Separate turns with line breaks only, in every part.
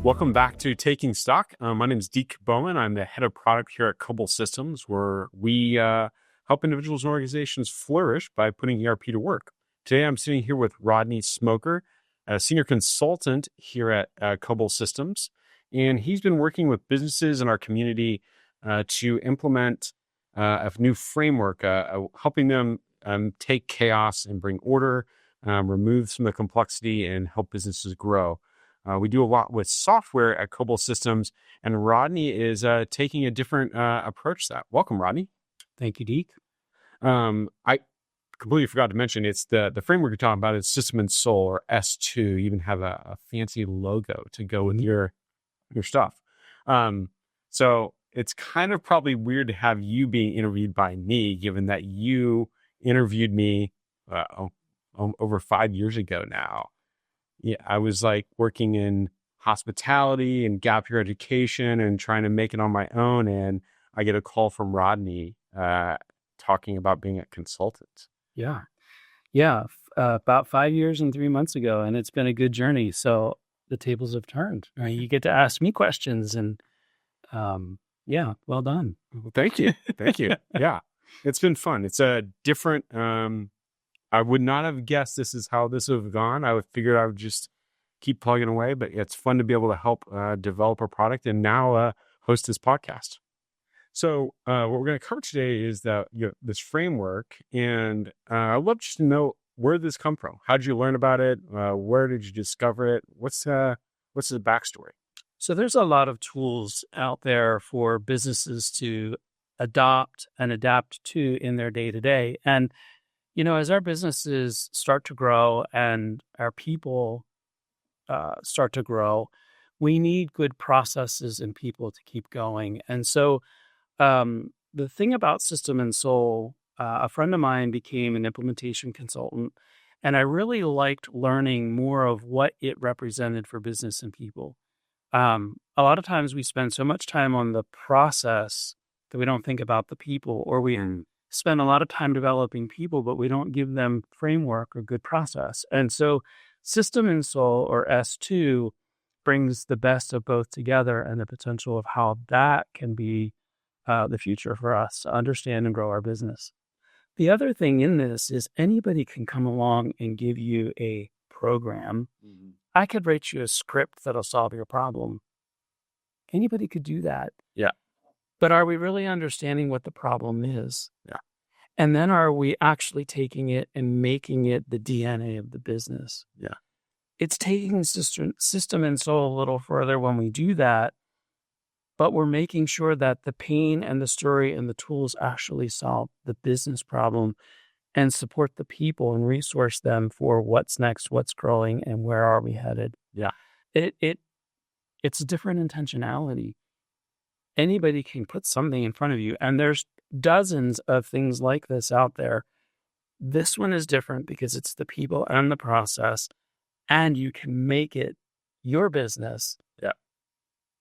Welcome back to Taking Stock. My name is Deke Bowman. I'm the head of product here at Koble Systems, where we help individuals and organizations flourish by putting ERP to work. Today, I'm sitting here with Rodney Smoker, a senior consultant here at Koble Systems, and he's been working with businesses in our community to implement a new framework, helping them take chaos and bring order, remove some of the complexity, and help businesses grow. We do a lot with software at Koble Systems, and Rodney is taking a different approach to that. Welcome, Rodney.
Thank you, Deke.
I completely forgot to mention, it's the framework you're talking about is System and Soul, or S2. You even have a fancy logo to go with your stuff. So it's kind of probably weird to have you being interviewed by me, given that you interviewed me over 5 years ago now. Yeah, I was like working in hospitality and gap year education and trying to make it on my own. And I get a call from Rodney talking about being a consultant.
Yeah. About 5 years and 3 months ago, and it's been a good journey. So the tables have turned. You get to ask me questions, and well done.
Thank you. Thank you. Yeah, it's been fun. It's a different... I would not have guessed this is how this would have gone. I figured I would just keep plugging away, but it's fun to be able to help develop a product and now host this podcast. So what we're going to cover today is this framework, and I'd love just to know, where did this come from? How did you learn about it? Where did you discover it? What's the backstory?
So there's a lot of tools out there for businesses to adopt and adapt to in their day-to-day. And as our businesses start to grow and our people start to grow, we need good processes and people to keep going. And so the thing about System and Soul, a friend of mine became an implementation consultant, and I really liked learning more of what it represented for business and people. A lot of times we spend so much time on the process that we don't think about the people, or we spend a lot of time developing people, but we don't give them framework or good process. And so System and Soul, or S2, brings the best of both together and the potential of how that can be the future for us to understand and grow our business. The other thing in this is anybody can come along and give you a program. Mm-hmm. I could write you a script that'll solve your problem. Anybody could do that.
Yeah.
But are we really understanding what the problem is?
Yeah.
And then are we actually taking it and making it the DNA of the business?
Yeah.
It's taking System and Soul a little further when we do that, but we're making sure that the pain and the story and the tools actually solve the business problem and support the people and resource them for what's next, what's growing, and where are we headed.
Yeah.
It's a different intentionality. Anybody can put something in front of you, and there's dozens of things like this out there. This one is different because it's the people and the process, and you can make it your business,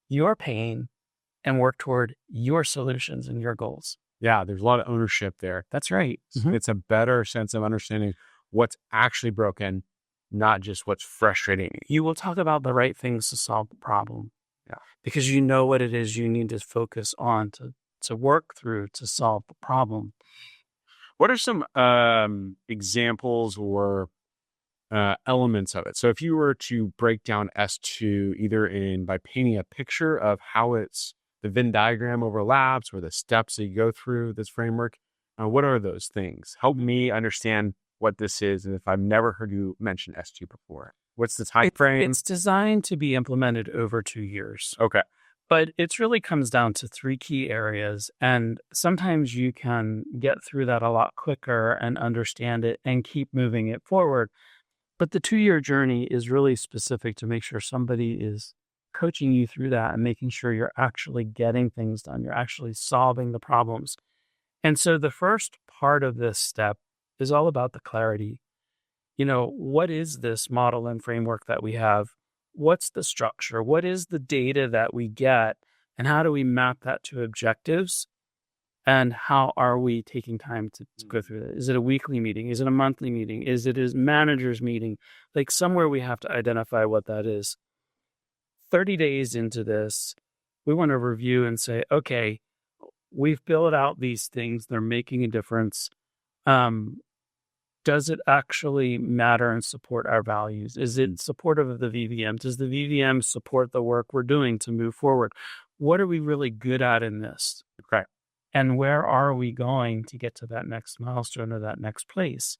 your pain, and work toward your solutions and your goals.
Yeah, there's a lot of ownership there.
That's right. Mm-hmm.
It's a better sense of understanding what's actually broken, not just what's frustrating.
You will talk about the right things to solve the problem.
Yeah,
because you know what it is you need to focus on to work through to solve the problem.
What are some examples or elements of it? So if you were to break down S2 either by painting a picture of how the Venn diagram overlaps or the steps that you go through this framework, what are those things? Help me understand what this is, and if I've never heard you mention S2 before. What's the time frame?
It's designed to be implemented over 2 years.
Okay.
But it really comes down to 3 key areas. And sometimes you can get through that a lot quicker and understand it and keep moving it forward. But the 2-year journey is really specific to make sure somebody is coaching you through that and making sure you're actually getting things done. You're actually solving the problems. And so the first part of this step is all about the clarity. What is this model and framework that we have? What's the structure? What is the data that we get? And how do we map that to objectives? And how are we taking time to go through that? Is it a weekly meeting? Is it a monthly meeting? Is it a manager's meeting? Like somewhere we have to identify what that is. 30 days into this, we want to review and say, okay, we've built out these things. They're making a difference. Does it actually matter and support our values? Is it supportive of the VVM? Does the VVM support the work we're doing to move forward? What are we really good at in this?
Okay.
And where are we going to get to that next milestone or that next place?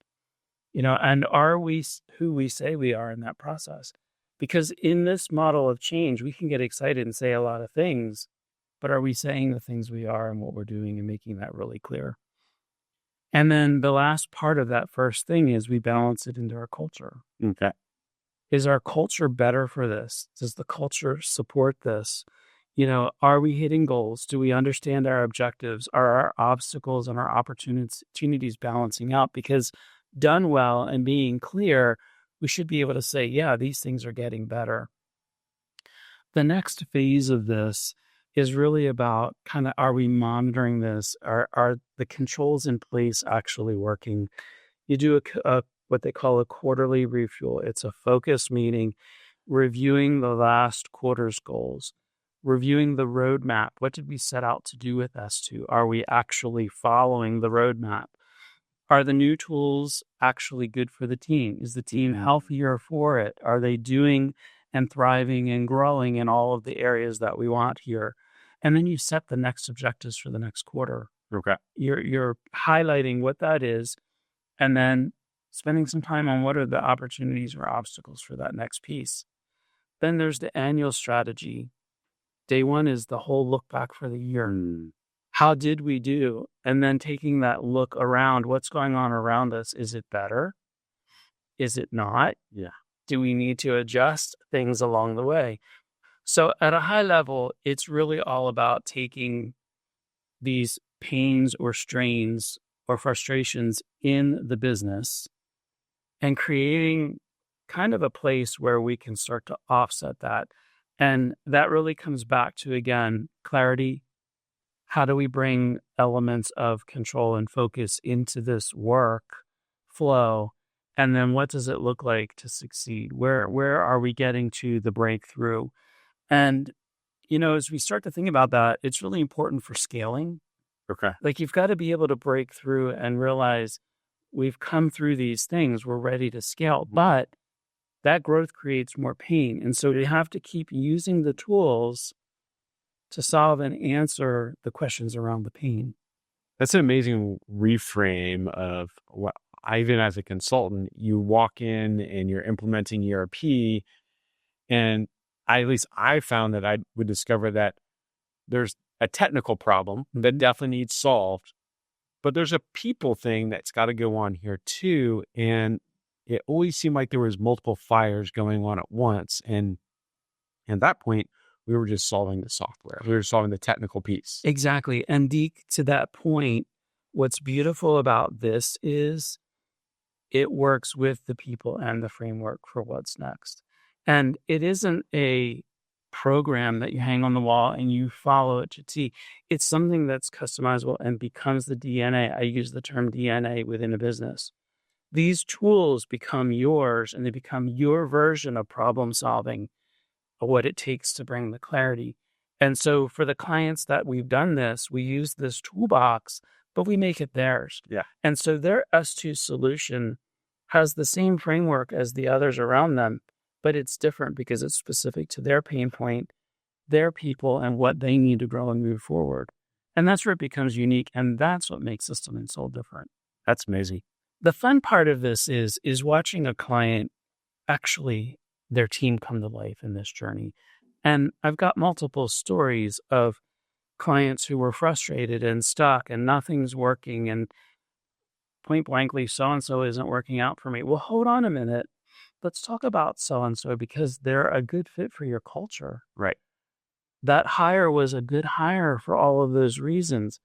And are we who we say we are in that process? Because in this model of change, we can get excited and say a lot of things, but are we saying the things we are and what we're doing and making that really clear? And then the last part of that first thing is we balance it into our culture.
Okay.
Is our culture better for this? Does the culture support this? Are we hitting goals? Do we understand our objectives? Are our obstacles and our opportunities balancing out? Because done well and being clear, we should be able to say, yeah, these things are getting better. The next phase of this is really about kind of, are we monitoring this? Are the controls in place actually working? You do what they call a quarterly refuel. It's a focus meeting, reviewing the last quarter's goals, reviewing the roadmap. What did we set out to do with S2? Are we actually following the roadmap? Are the new tools actually good for the team? Is the team healthier for it? Are they doing and thriving and growing in all of the areas that we want here? And then you set the next objectives for the next quarter.
Okay.
You're highlighting what that is, and then spending some time on what are the opportunities or obstacles for that next piece. Then there's the annual strategy. Day one is the whole look back for the year. How did we do? And then taking that look around, what's going on around us? Is it better? Is it not?
Yeah.
Do we need to adjust things along the way? So at a high level, it's really all about taking these pains or strains or frustrations in the business and creating kind of a place where we can start to offset that. And that really comes back to, again, clarity. How do we bring elements of control and focus into this work flow? And then what does it look like to succeed? Where are we getting to the breakthrough? And, as we start to think about that, it's really important for scaling.
Okay.
Like, you've got to be able to break through and realize we've come through these things. We're ready to scale, but that growth creates more pain. And so you have to keep using the tools to solve and answer the questions around the pain.
That's an amazing reframe of what even as a consultant, you walk in and you're implementing ERP, and at least I found that I would discover that there's a technical problem that definitely needs solved, but there's a people thing that's got to go on here too. And it always seemed like there was multiple fires going on at once. And at that point, we were just solving the software. We were solving the technical piece.
Exactly. And Deke, to that point, what's beautiful about this is it works with the people and the framework for what's next. And it isn't a program that you hang on the wall and you follow it to T. It's something that's customizable and becomes the DNA. I use the term DNA within a business. These tools become yours, and they become your version of problem solving, of what it takes to bring the clarity. And so for the clients that we've done this, we use this toolbox, but we make it theirs.
Yeah.
And so their S2 solution has the same framework as the others around them, but it's different because it's specific to their pain point, their people, and what they need to grow and move forward. And that's where it becomes unique. And that's what makes System and Soul different.
That's amazing.
The fun part of this is watching a client actually their team come to life in this journey. And I've got multiple stories of clients who were frustrated and stuck and nothing's working, and point blankly, so-and-so isn't working out for me. Well, hold on a minute. Let's talk about so-and-so because they're a good fit for your culture.
Right.
That hire was a good hire for all of those reasons.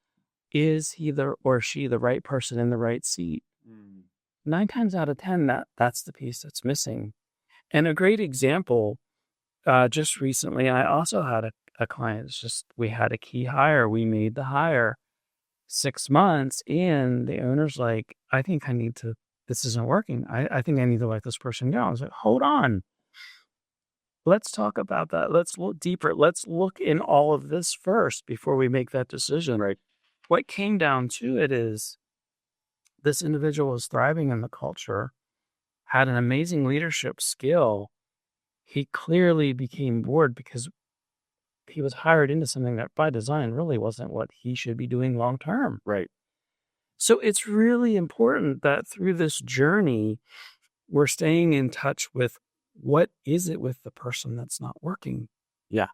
Is he or she the right person in the right seat? 9 times out of 10, that's the piece that's missing. And a great example, just recently, I also had a client. It's just, we had a key hire. We made the hire 6 months in. The owner's like, I think this isn't working. I think I need to let this person go. I was like, hold on. let's talk about that. Let's look deeper. Let's look in all of this first before we make that decision.
Right.
What came down to it is this individual was thriving in the culture, had an amazing leadership skill. He clearly became bored because he was hired into something that by design really wasn't what he should be doing long term.
Right.
So it's really important that through this journey, we're staying in touch with what is it with the person that's not working.
Yeah.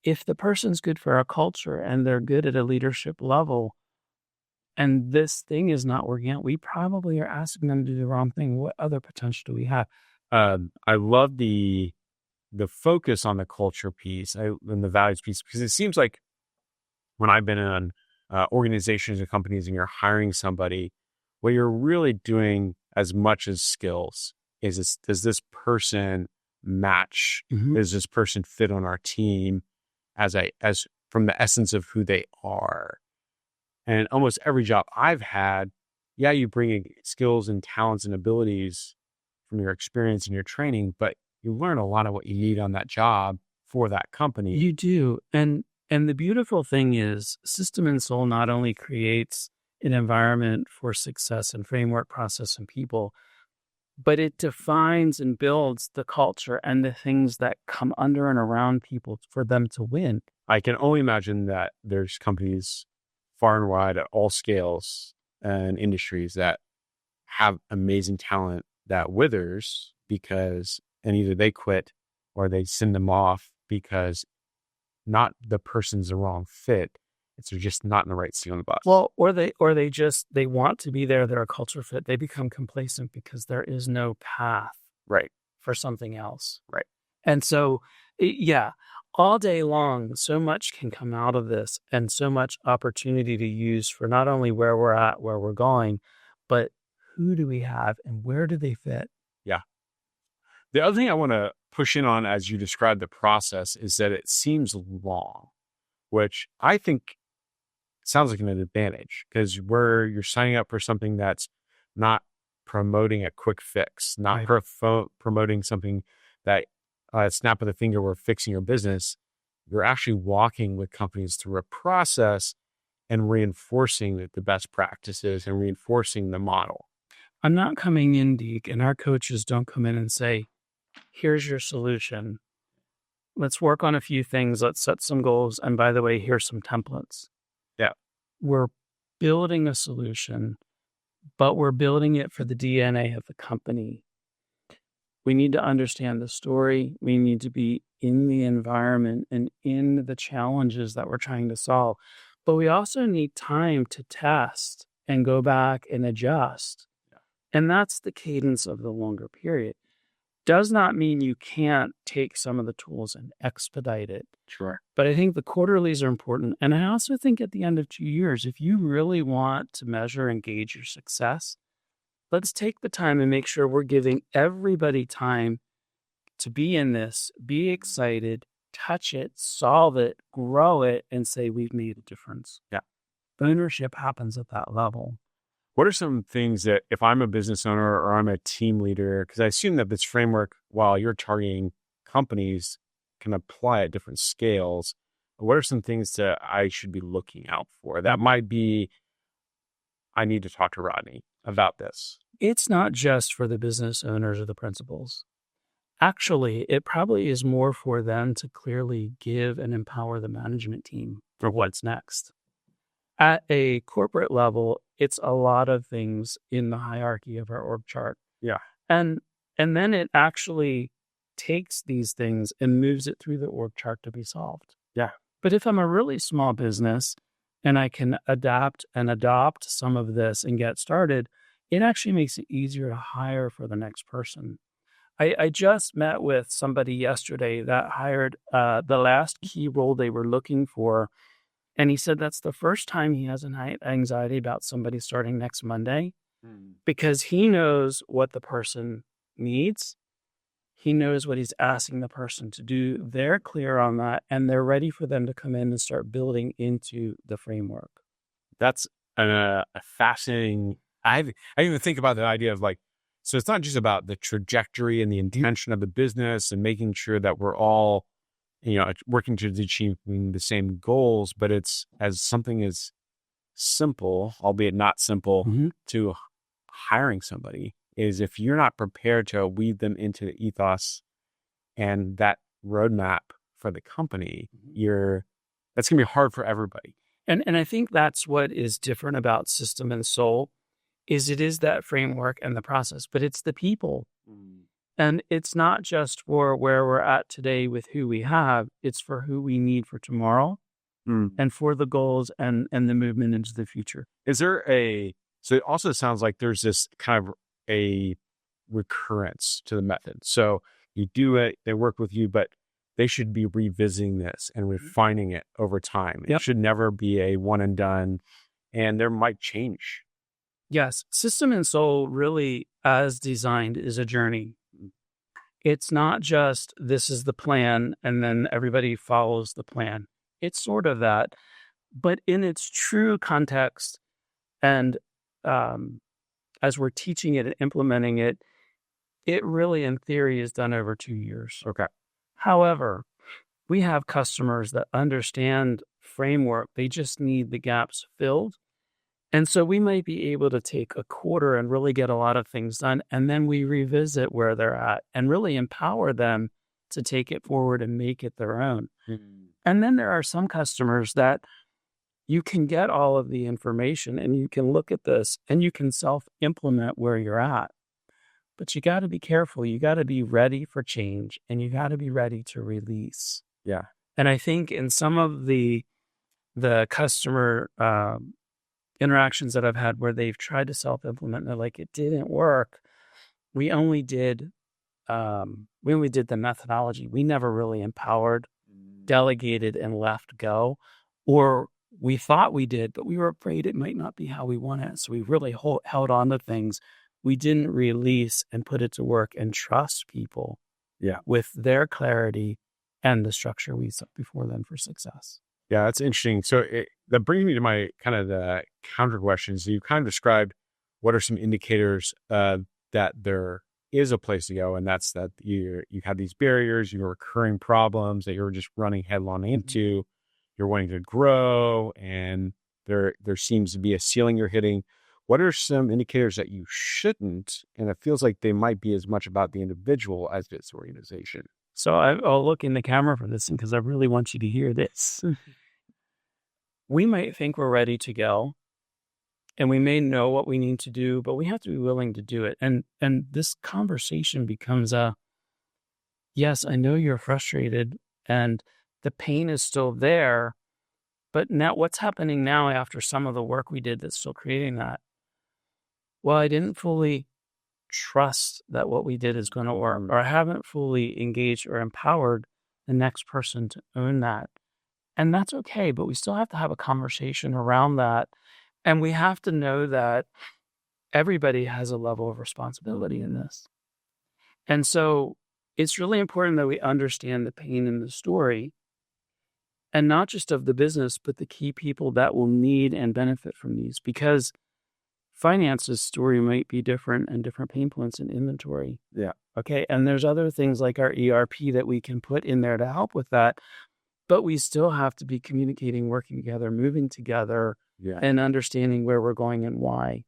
If the person's good for our culture and they're good at a leadership level and this thing is not working out, we probably are asking them to do the wrong thing. What other potential do we have?
I love the focus on the culture piece and the values piece, because it seems like when I've been in organizations or companies and you're hiring somebody, what you're really doing as much as skills is does this person match? Does this person fit on our team as from the essence of who they are? And almost every job I've had, yeah, you bring in skills and talents and abilities from your experience and your training, but you learn a lot of what you need on that job for that company.
You do. And the beautiful thing is System and Soul not only creates an environment for success and framework, process, and people, but it defines and builds the culture and the things that come under and around people for them to win.
I can only imagine that there's companies far and wide at all scales and industries that have amazing talent that withers and either they quit or they send them off because not the person's the wrong fit. It's just not in the right seat on the bus.
Well, or they want to be there. They're a culture fit. They become complacent because there is no path
right
for something else.
Right.
And so, all day long, so much can come out of this and so much opportunity to use for not only where we're at, where we're going, but who do we have and where do they fit?
Yeah. The other thing I want to push in on as you describe the process is that it seems long, which I think sounds like an advantage, because where you're signing up for something that's not promoting a quick fix, not promoting something that snap of the finger, we're fixing your business. You're actually walking with companies through a process and reinforcing the best practices and reinforcing the model.
I'm not coming in, Deke, and our coaches don't come in and say, here's your solution. Let's work on a few things. Let's set some goals. And by the way, here's some templates.
Yeah.
We're building a solution, but we're building it for the DNA of the company. We need to understand the story. We need to be in the environment and in the challenges that we're trying to solve. But we also need time to test and go back and adjust.
Yeah.
And that's the cadence of the longer period. Does not mean you can't take some of the tools and expedite it.
Sure.
But I think the quarterlies are important. And I also think at the end of 2 years, if you really want to measure and gauge your success, let's take the time and make sure we're giving everybody time to be in this, be excited, touch it, solve it, grow it, and say we've made a difference.
Yeah.
Ownership happens at that level.
What are some things that if I'm a business owner or I'm a team leader, because I assume that this framework, while you're targeting companies, can apply at different scales, what are some things that I should be looking out for? That might be, I need to talk to Rodney about this.
It's not just for the business owners or the principals. Actually, it probably is more for them to clearly give and empower the management team for what's next. At a corporate level, it's a lot of things in the hierarchy of our org chart.
Yeah.
And then it actually takes these things and moves it through the org chart to be solved.
Yeah.
But if I'm a really small business and I can adapt and adopt some of this and get started, it actually makes it easier to hire for the next person. I just met with somebody yesterday that hired the last key role they were looking for. And he said that's the first time he has an anxiety about somebody starting next Monday because he knows what the person needs. He knows what he's asking the person to do. They're clear on that, and they're ready for them to come in and start building into the framework.
That's a fascinating. I didn't even think about the idea of like So it's not just about the trajectory and the intention of the business and making sure that we're all, working to achieving the same goals, but it's as something as simple, albeit not simple, to hiring somebody is if you're not prepared to weave them into the ethos and that roadmap for the company, that's going to be hard for everybody.
And I think that's what is different about System and Soul is it is that framework and the process, but it's the people. And it's not just for where we're at today with who we have, it's for who we need for tomorrow and for the goals and the movement into the future.
So it also sounds like there's this kind of a recurrence to the method. So you do it, they work with you, but they should be revisiting this and refining it over time. It should never be a one and done, and there might change.
Yes. System and Soul really, as designed, is a journey. It's not just this is the plan and then everybody follows the plan. It's sort of that, but in its true context and as we're teaching it and implementing it, it really in theory is done over 2 years.
Okay.
However, we have customers that understand framework. They just need the gaps filled. And so we might be able to take a quarter and really get a lot of things done. And then we revisit where they're at and really empower them to take it forward and make it their own. And then there are some customers that you can get all of the information and you can look at this and you can self-implement where you're at. But you got to be careful. You got to be ready for change and you got to be ready to release.
Yeah.
And I think in some of the customer interactions that I've had where they've tried to self-implement and they're like, it didn't work. We only did the methodology. We never really empowered, delegated, and left go. Or we thought we did, but we were afraid it might not be how we want it. So we really held on to things. We didn't release and put it to work and trust people with their clarity and the structure we set before them for success.
Yeah, that's interesting. So that brings me to my kind of the counter questions. You kind of described what are some indicators that there is a place to go, and that's that you have these barriers, your recurring problems that you're just running headlong into. You're wanting to grow, and there seems to be a ceiling you're hitting. What are some indicators that you shouldn't? And it feels like they might be as much about the individual as its organization.
So I'll look in the camera for this because I really want you to hear this. We might think we're ready to go and we may know what we need to do, but we have to be willing to do it. And this conversation becomes yes, I know you're frustrated and the pain is still there, but now what's happening now after some of the work we did that's still creating that? Well, I didn't fully trust that what we did is going to work, or I haven't fully engaged or empowered the next person to own that. And that's okay, but we still have to have a conversation around that. And we have to know that everybody has a level of responsibility in this. And so it's really important that we understand the pain in the story, and not just of the business, but the key people that will need and benefit from these, because finance's story might be different and different pain points in inventory.
Yeah.
Okay. And there's other things like our ERP that we can put in there to help with that. But we still have to be communicating, working together, moving together, and understanding where we're going and why.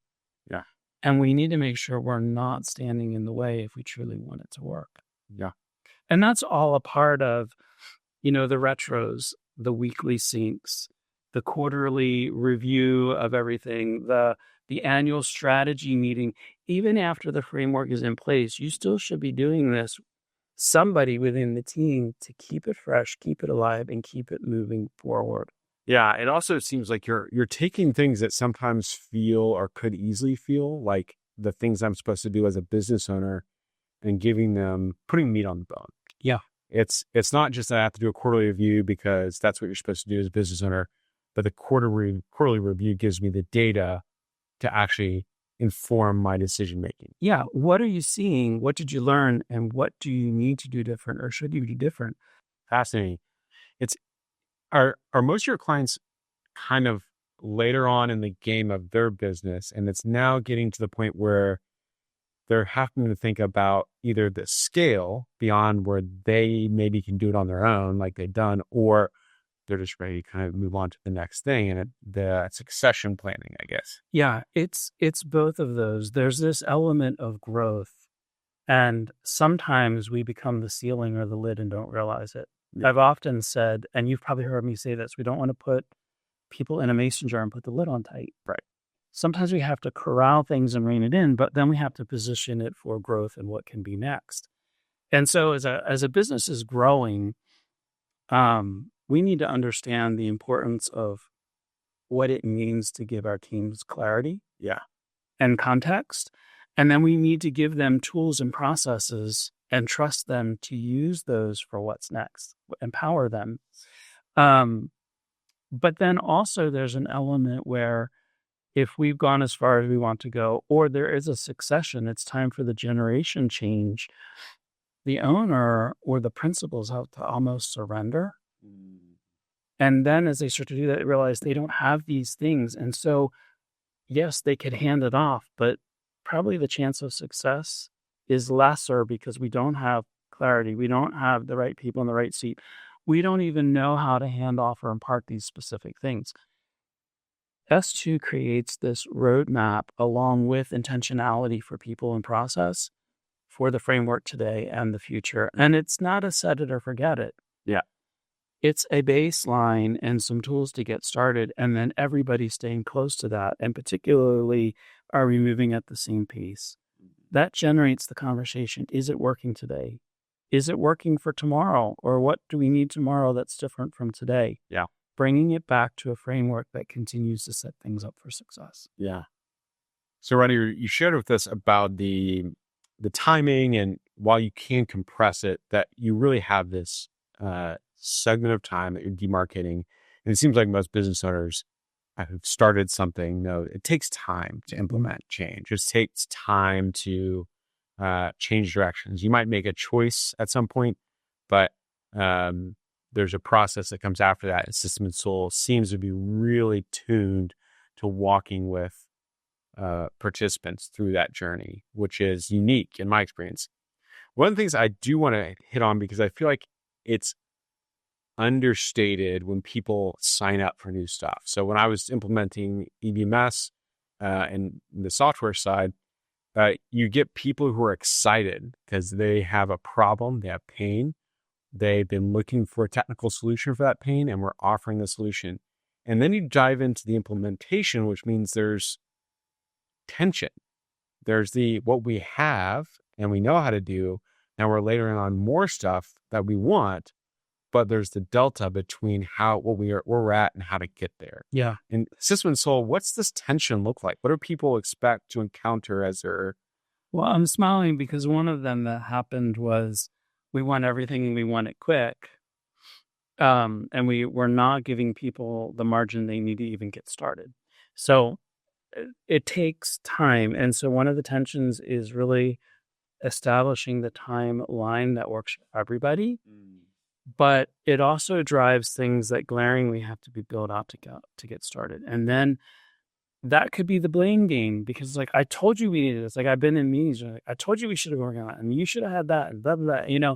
Yeah.
And we need to make sure we're not standing in the way if we truly want it to work.
Yeah.
And that's all a part of, the retros, the weekly syncs, the quarterly review of everything, the annual strategy meeting. Even after the framework is in place, you still should be doing this. Somebody within the team to keep it fresh, keep it alive, and keep it moving forward.
Yeah. It also seems like you're taking things that sometimes feel or could easily feel like the things I'm supposed to do as a business owner and putting meat on the bone.
Yeah.
It's not just that I have to do a quarterly review because that's what you're supposed to do as a business owner, but the quarterly review gives me the data to actually inform my decision making.
Yeah. What are you seeing? What did you learn? And what do you need to do different, or should you do different?
Fascinating. Are most of your clients kind of later on in the game of their business, and it's now getting to the point where they're having to think about either the scale beyond where they maybe can do it on their own, like they've done, or they're just ready to kind of move on to the next thing. And the succession planning, I guess.
Yeah, it's both of those. There's this element of growth, and sometimes we become the ceiling or the lid and don't realize it.
Yeah.
I've often said, and you've probably heard me say this, we don't want to put people in a mason jar and put the lid on tight.
Right.
Sometimes we have to corral things and rein it in, but then we have to position it for growth and what can be next. And so as a business is growing, we need to understand the importance of what it means to give our teams clarity and context. And then we need to give them tools and processes and trust them to use those for what's next, empower them. But then also there's an element where if we've gone as far as we want to go, or there is a succession, it's time for the generation change. The owner or the principals have to almost surrender. And then as they start to do that, they realize they don't have these things. And so, yes, they could hand it off, but probably the chance of success is lesser because we don't have clarity. We don't have the right people in the right seat. We don't even know how to hand off or impart these specific things. S2 creates this roadmap along with intentionality for people and process for the framework today and the future. And it's not a set it or forget it.
Yeah.
It's a baseline and some tools to get started, and then everybody staying close to that. And particularly, are we moving at the same pace? That generates the conversation. Is it working today? Is it working for tomorrow? Or what do we need tomorrow that's different from today?
Yeah.
Bringing it back to a framework that continues to set things up for success.
Yeah. So, Rodney, you shared with us about the timing, and while you can compress it, that you really have this segment of time that you're demarcating. And it seems like most business owners who've started something know it takes time to implement change. It takes time to change directions. You might make a choice at some point, but there's a process that comes after that. And System and Soul seems to be really tuned to walking with participants through that journey, which is unique in my experience. One of the things I do want to hit on, because I feel like it's understated when people sign up for new stuff. So when I was implementing EBMS and the software side, you get people who are excited because they have a problem, they have pain. They've been looking for a technical solution for that pain, and we're offering the solution. And then you dive into the implementation, which means there's tension. There's what we have and we know how to do. Now we're layering on more stuff that we want, but there's the delta between where we're at and how to get there.
Yeah.
And System and Soul, what's this tension look like? What do people expect to encounter as they're...
Well, I'm smiling because one of them that happened was we want everything and we want it quick. And we're not giving people the margin they need to even get started. So it takes time. And so one of the tensions is really establishing the timeline that works for everybody. But it also drives things that glaringly have to be built out to get started. And then that could be the blame game, because like, I told you we needed this. Like, I've been in meetings, like, I told you we should have worked on it, and you should have had that, and blah, blah, blah,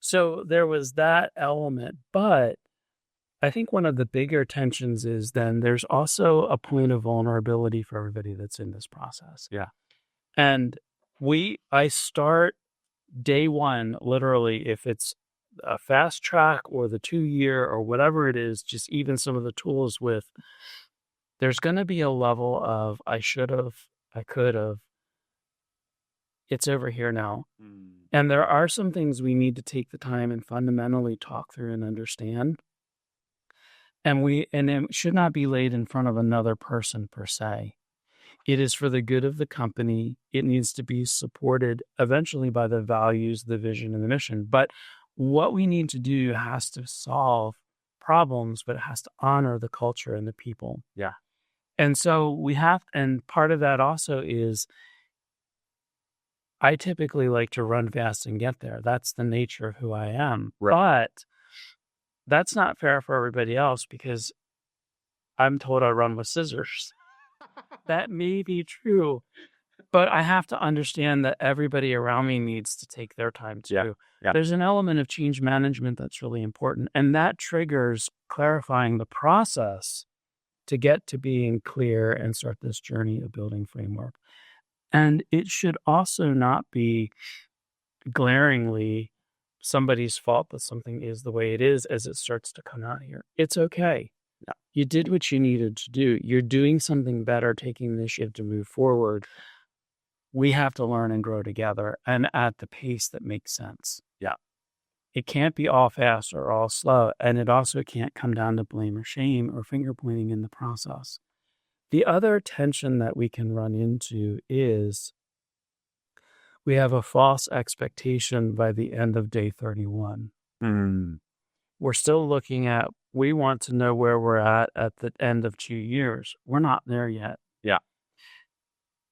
So there was that element. But I think one of the bigger tensions is then there's also a point of vulnerability for everybody that's in this process.
Yeah.
And I start day one, literally, if it's a fast track or the 2-year or whatever it is, just even some of the tools there's going to be a level of I should have, I could have. It's over here now. And there are some things we need to take the time and fundamentally talk through and understand. And it should not be laid in front of another person per se. It is for the good of the company. It needs to be supported eventually by the values, the vision, and the mission. But what we need to do has to solve problems, but it has to honor the culture and the people.
Yeah.
And so and part of that also is I typically like to run fast and get there. That's the nature of who I am.
Right.
But that's not fair for everybody else, because I'm told I run with scissors. That may be true, But I have to understand that everybody around me needs to take their time too.
Yeah.
There's an element of change management that's really important. And that triggers clarifying the process to get to being clear and start this journey of building framework. And it should also not be glaringly somebody's fault that something is the way it is as it starts to come out here. It's okay.
Yeah.
You did what you needed to do. You're doing something better, taking initiative to move forward. We have to learn and grow together and at the pace that makes sense.
Yeah.
It can't be all fast or all slow. And it also can't come down to blame or shame or finger pointing in the process. The other tension that we can run into is we have a false expectation by the end of day 31. We're still looking at, we want to know where we're at the end of 2 years. We're not there yet.
Yeah.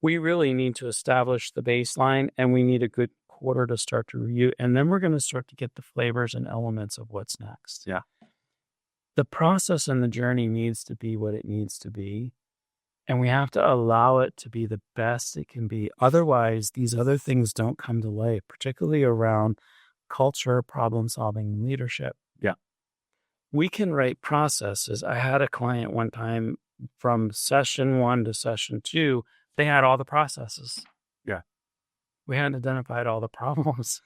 We really need to establish the baseline, and we need a good quarter to start to review. And then we're going to start to get the flavors and elements of what's next.
Yeah.
The process and the journey needs to be what it needs to be. And we have to allow it to be the best it can be. Otherwise, these other things don't come to light, particularly around culture, problem solving, and leadership.
Yeah.
We can write processes. I had a client one time from session 1 to session 2, they had all the processes.
Yeah.
We hadn't identified all the problems.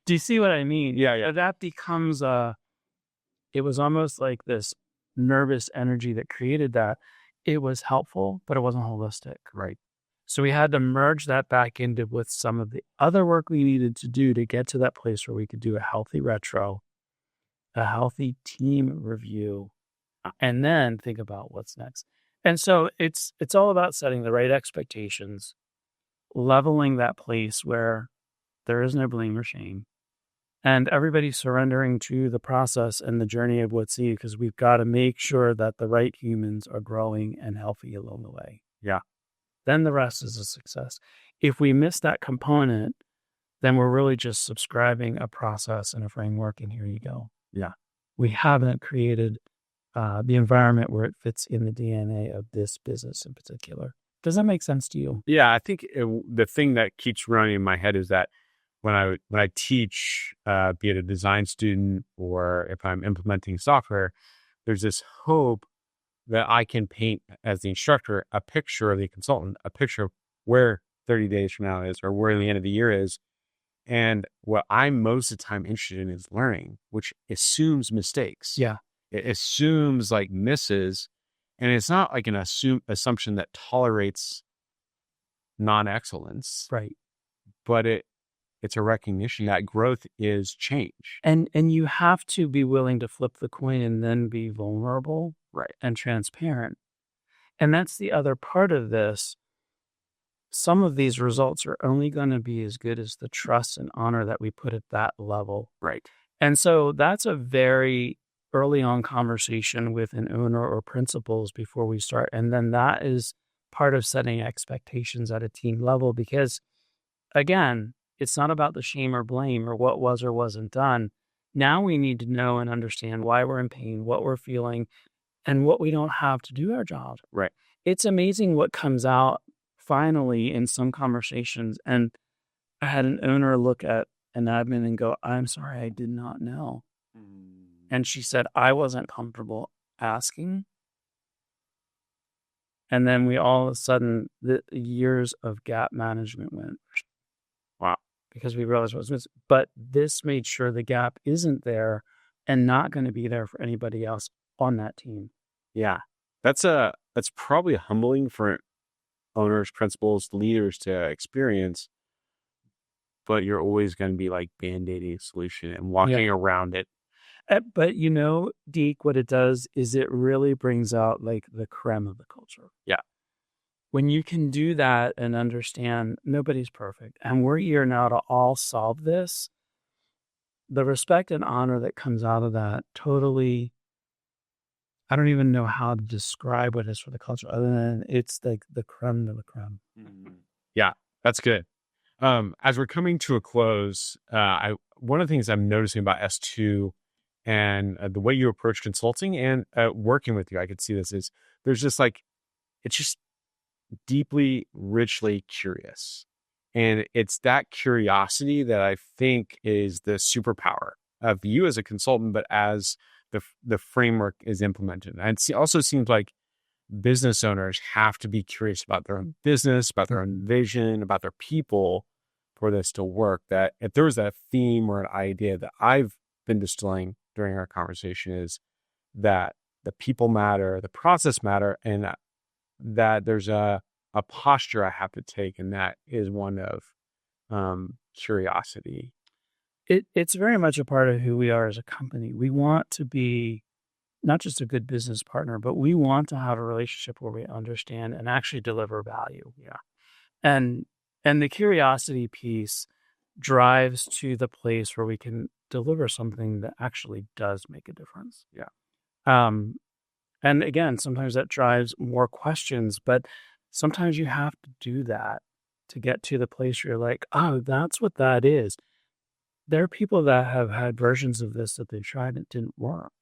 Do you see what I mean?
Yeah.
That becomes it was almost like this nervous energy that created that. It was helpful, but it wasn't holistic.
Right.
So we had to merge that back into with some of the other work we needed to do to get to that place where we could do a healthy retro, a healthy team review, and then think about what's next. And so it's all about setting the right expectations, leveling that place where there is no blame or shame, and everybody surrendering to the process and the journey of what's needed, because we've got to make sure that the right humans are growing and healthy along the way.
Yeah.
Then the rest is a success. If we miss that component, then we're really just subscribing a process and a framework, and here you go.
Yeah.
We haven't created the environment where it fits in the DNA of this business in particular. Does that make sense to you?
Yeah, I think the thing that keeps running in my head is that when I teach, be it a design student or if I'm implementing software, there's this hope that I can paint as the instructor a picture of the consultant, a picture of where 30 days from now is or where the end of the year is. And what I'm most of the time interested in is learning, which assumes mistakes.
Yeah.
It assumes like misses, and it's not like an assumption that tolerates non-excellence.
Right.
But it's a recognition that growth is change.
And you have to be willing to flip the coin and then be vulnerable,
right,
and transparent. And that's the other part of this. Some of these results are only going to be as good as the trust and honor that we put at that level.
Right.
And so that's a very early on conversation with an owner or principals before we start. And then that is part of setting expectations at a team level, because again, it's not about the shame or blame or what was or wasn't done. Now we need to know and understand why we're in pain, what we're feeling, and what we don't have to do our job.
Right.
It's amazing what comes out finally in some conversations. And I had an owner look at an admin and go, "I'm sorry, I did not know." And she said, "I wasn't comfortable asking." And then we all of a sudden, the years of gap management went.
Wow.
Because we realized what was missing. But this made sure the gap isn't there and not going to be there for anybody else on that team.
Yeah. That's probably humbling for owners, principals, leaders to experience, but you're always going to be like band-aiding a solution and walking around it.
But Deke, what it does is it really brings out like the creme of the culture.
Yeah.
When you can do that and understand nobody's perfect, and we're here now to all solve this, the respect and honor that comes out of that totally, I don't even know how to describe what it is for the culture other than it's like the creme de la creme.
Yeah, that's good. As we're coming to a close, one of the things I'm noticing about S2 and the way you approach consulting and working with you, I could see this is there's just like, it's just deeply, richly curious. And it's that curiosity that I think is the superpower of you as a consultant, but as the framework is implemented. And it also seems like business owners have to be curious about their own business, about their own vision, about their people for this to work. That if there was a theme or an idea that I've been distilling during our conversation is that the people matter, the process matter, and that there's a posture I have to take, and that is one of curiosity.
It's very much a part of who we are as a company. We want to be not just a good business partner, but we want to have a relationship where we understand and actually deliver value.
Yeah.
And the curiosity piece drives to the place where we can deliver something that actually does make a difference.
Yeah.
And again, sometimes that drives more questions, but sometimes you have to do that to get to the place where you're like, oh, that's what that is. There are people that have had versions of this that they tried and it didn't work.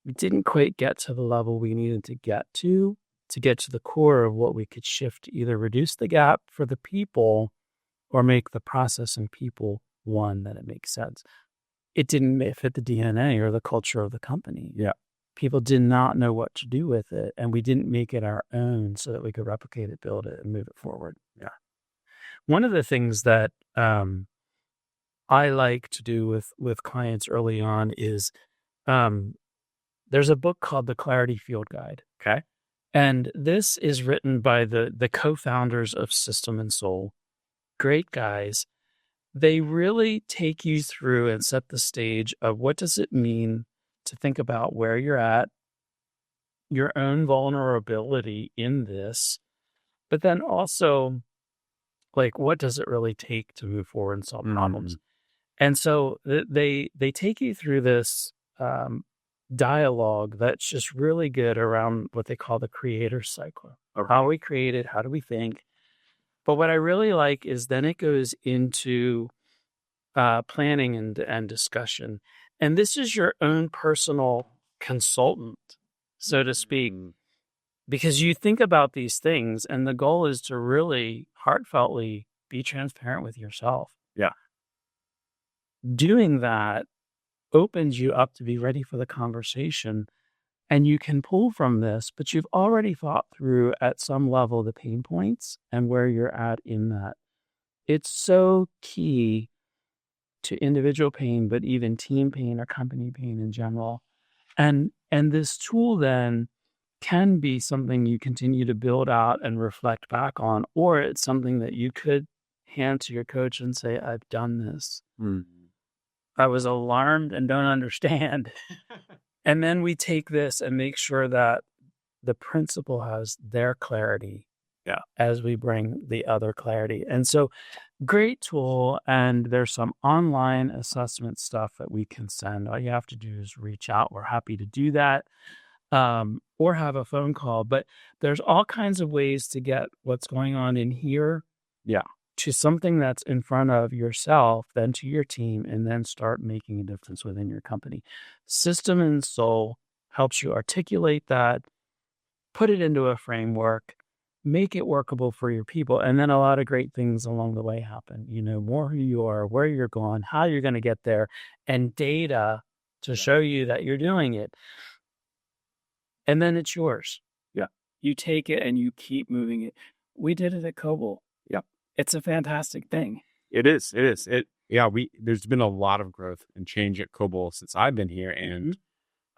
We didn't quite get to the level we needed to get to the core of what we could shift to either reduce the gap for the people or make the process and people one that it makes sense. It didn't fit the DNA or the culture of the company.
Yeah.
People did not know what to do with it, and we didn't make it our own so that we could replicate it, build it, and move it forward.
Yeah.
One of the things that I like to do with clients early on is there's a book called The Clarity Field Guide.
Okay.
And this is written by the co-founders of System and Soul. Great guys. They really take you through and set the stage of what does it mean to think about where you're at, your own vulnerability in this, but then also like what does it really take to move forward and solve problems. And so they take you through this dialogue that's just really good around what they call the creator cycle.
Okay.
How we create it, how do we think? But what I really like is then it goes into planning and discussion. And this is your own personal consultant, so to speak, because you think about these things and the goal is to really heartfeltly be transparent with yourself.
Yeah.
Doing that opens you up to be ready for the conversation, and you can pull from this, but you've already thought through at some level the pain points and where you're at in that. It's so key to individual pain, but even team pain or company pain in general. And this tool then can be something you continue to build out and reflect back on, or it's something that you could hand to your coach and say, I've done this. I was alarmed and don't understand. And then we take this and make sure that the principal has their clarity as we bring the other clarity. And so great tool. And there's some online assessment stuff that we can send. All you have to do is reach out. We're happy to do that. Or have a phone call. But there's all kinds of ways to get what's going on in here to something that's in front of yourself, then to your team, and then start making a difference within your company. System and Soul helps you articulate that, put it into a framework, make it workable for your people, and then a lot of great things along the way happen. You know, more who you are, where you're going, how you're going to get there, and data to show you that you're doing it. And then it's yours.
Yeah.
You take it and you keep moving it. We did it at Koble.
Yep.
It's a fantastic thing.
It is. There's been a lot of growth and change at Koble since I've been here. And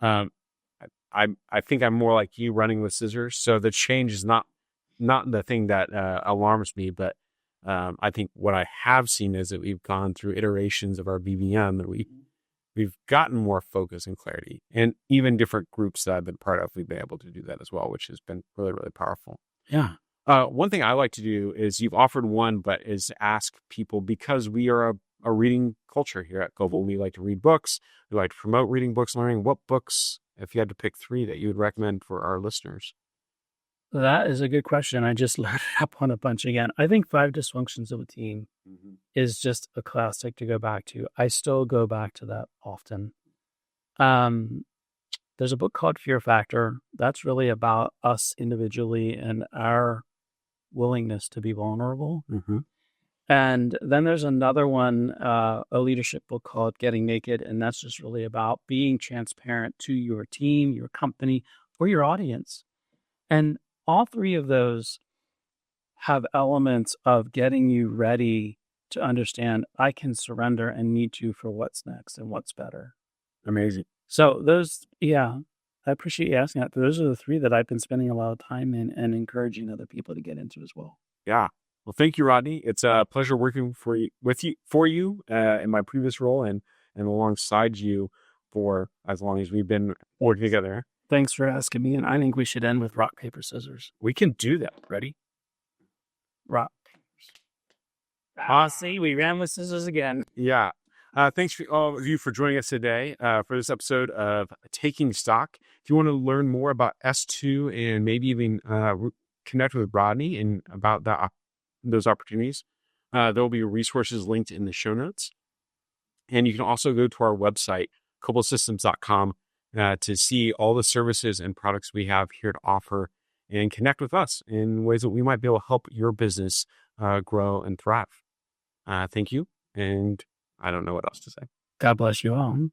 I think I'm more like you, running with scissors. So the change is not the thing that alarms me, but I think what I have seen is that we've gone through iterations of our BVM and we've gotten more focus and clarity, and even different groups that I've been part of, we've been able to do that as well, which has been really, really powerful.
Yeah.
One thing I like to do is you've offered one, but is ask people, because we are a reading culture here at Koble. We like to read books. We like to promote reading books, learning. What books, if you had to pick 3 that you would recommend for our listeners?
That is a good question. I just loaded up on a bunch again. I think 5 Dysfunctions of a Team is just a classic to go back to. I still go back to that often. There's a book called Fear Factor. That's really about us individually and our willingness to be vulnerable.
Mm-hmm.
And then there's another one, a leadership book called Getting Naked. And that's just really about being transparent to your team, your company, or your audience. And all three of those have elements of getting you ready to understand I can surrender and need to for what's next and what's better.
Amazing.
So those, I appreciate you asking that. Those are the three that I've been spending a lot of time in and encouraging other people to get into as well.
Yeah. Well, thank you, Rodney. It's a pleasure working for you in my previous role and alongside you for as long as we've been working together.
Thanks for asking me. And I think we should end with rock, paper, scissors.
We can do that. Ready?
Rock. See, we ran with scissors again.
Yeah. Thanks for all of you for joining us today for this episode of Taking Stock. If you want to learn more about S2 and maybe even connect with Rodney and about those opportunities, there will be resources linked in the show notes. And you can also go to our website, koblesystems.com, to see all the services and products we have here to offer and connect with us in ways that we might be able to help your business grow and thrive. Thank you. And I don't know what else to say.
God bless you all.